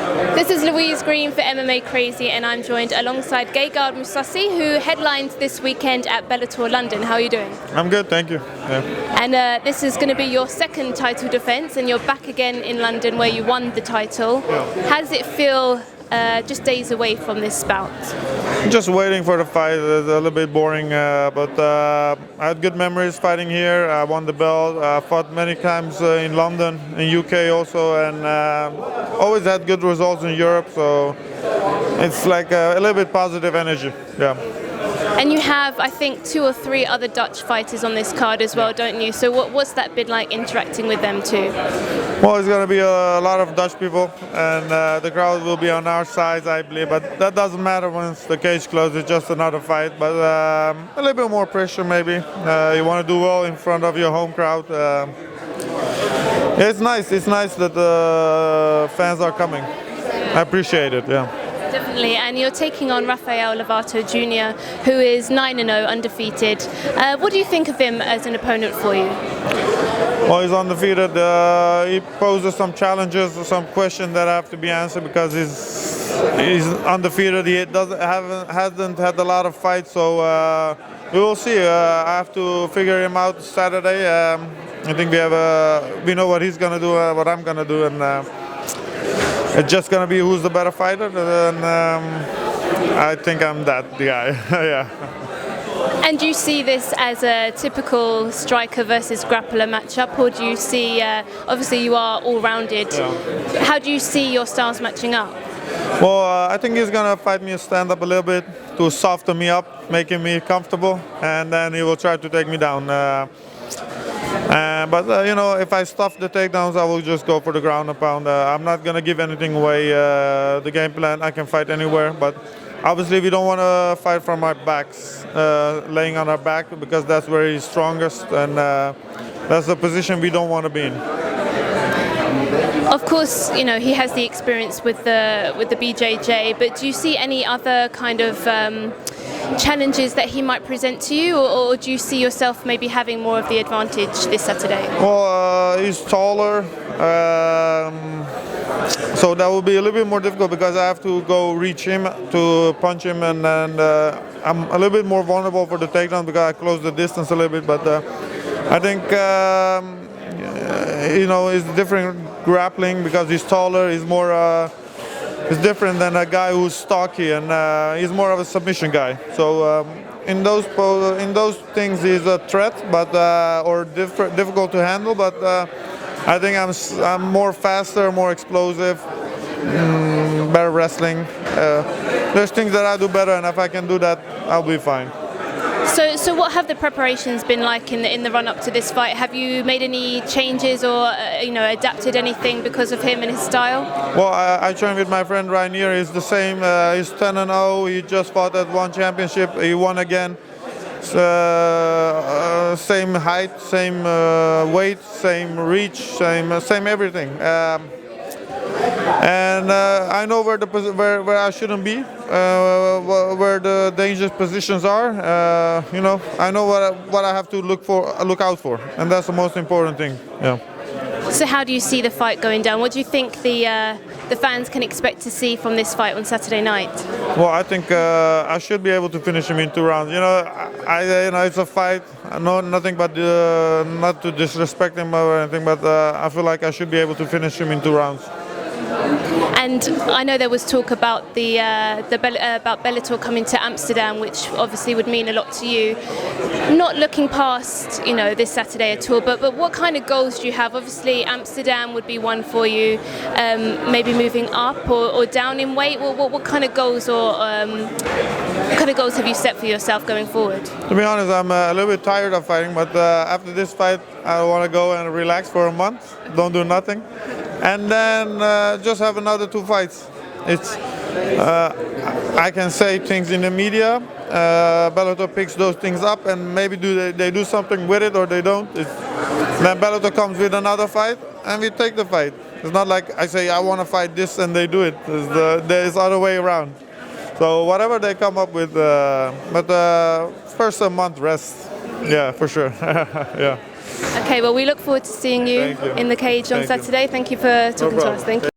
This is Louise Green for MMA Crazy, and I'm joined alongside Gegard Mousasi, who headlines this weekend at Bellator London. How are you doing? I'm good, thank you. Yeah. And this is going to be your second title defense, and you're back again in London where you won the title. Yeah. How does it feel just days away from this bout? Just waiting for the fight. It's a little bit boring, but I had good memories fighting here. I won the belt. I fought many times in London, in UK also, and always had good results in Europe. So it's like a little bit positive energy. Yeah. And you have, I think, 2 or 3 other Dutch fighters on this card as well, don't you? So what's that been like interacting with them too? Well, it's going to be a lot of Dutch people, and the crowd will be on our side, I believe. But that doesn't matter once the cage closes. It's just another fight. But a little bit more pressure, maybe. You want to do well in front of your home crowd. Yeah, it's nice. It's nice that the fans are coming. I appreciate it. Yeah. Definitely, and you're taking on Rafael Lovato Jr., who is 9-0, undefeated. What do you think of him as an opponent for you? Well, he's undefeated. He poses some challenges, some questions that have to be answered because he's undefeated. He hasn't had a lot of fights, so we will see. I have to figure him out Saturday. I think we know what he's gonna do, what I'm gonna do, and. It's just going to be who's the better fighter, and I think I'm that guy. Yeah. And do you see this as a typical striker versus grappler matchup, or do you see, obviously you are all-rounded, Yeah. How do you see your styles matching up? Well, I think he's going to fight me stand up a little bit to soften me up, making me comfortable, and then he will try to take me down. But you know, if I stuff the takedowns, I will just go for the ground and pound. I'm not going to give anything away. The game plan, I can fight anywhere, but obviously we don't want to fight from our backs, laying on our back, because that's where he's strongest, and that's the position we don't want to be in. Of course, you know, he has the experience with the BJJ, but do you see any other kind of challenges that he might present to you, or do you see yourself maybe having more of the advantage this Saturday? Well, he's taller, so that will be a little bit more difficult because I have to go reach him to punch him, and I'm a little bit more vulnerable for the takedown because I close the distance a little bit. But I think you know, it's different grappling because he's taller. He's more. It's different than a guy who's stocky, and he's more of a submission guy. So in those things, he's a threat, but or difficult to handle. But I think I'm more faster, more explosive, better wrestling. There's things that I do better, and if I can do that, I'll be fine. So what have the preparations been like in the run-up to this fight? Have you made any changes or you know, adapted anything because of him and his style? Well, I trained with my friend Rainier. He's the same. He's 10-0. He just fought at one championship. He won again. Same height, same weight, same reach, same everything. And I know where I shouldn't be, where the dangerous positions are. You know, I know what I have to look out for, and that's the most important thing. Yeah. So how do you see the fight going down? What do you think the fans can expect to see from this fight on Saturday night? Well, I think I should be able to finish him in 2 rounds. You know, you know, it's a fight. No, nothing but not to disrespect him or anything, but I feel like I should be able to finish him in 2 rounds. And I know there was talk about about Bellator coming to Amsterdam, which obviously would mean a lot to you. Not looking past, you know, this Saturday at all, but what kind of goals do you have? Obviously, Amsterdam would be one for you. Maybe moving up or down in weight. What kind of goals have you set for yourself going forward? To be honest, I'm a little bit tired of fighting, but after this fight, I want to go and relax for a month, don't do nothing. And then just have another 2 fights. It's I can say things in the media. Bellator picks those things up, and maybe they do something with it or they don't. Then Bellator comes with another fight, and we take the fight. It's not like I say I want to fight this and they do it. There's other way around. So whatever they come up with, but first a month rest. Yeah, for sure. Yeah. Okay, well, we look forward to seeing you in the cage on Saturday. Thank you for talking to us. Thank you.